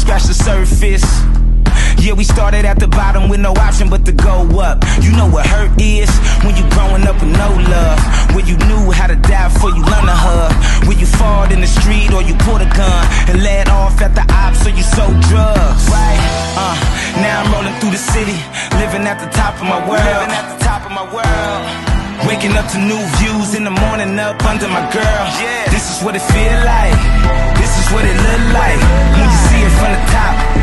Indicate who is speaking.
Speaker 1: scratch the surface. Yeah, we started at the bottom with no option but to go up. You know what hurt is? When you growing up with no love. When you knew how to die before you learn to hug. When you fought in the street or you pulled a gun and let off at the ops so you sold drugs. Right? Now I'm rolling through the city, living at the top of my world. Living at the top of my world. Waking up to new views in the morning up under my girl. Yeah. This is what it feel like. This is what it look like when you see it from the top.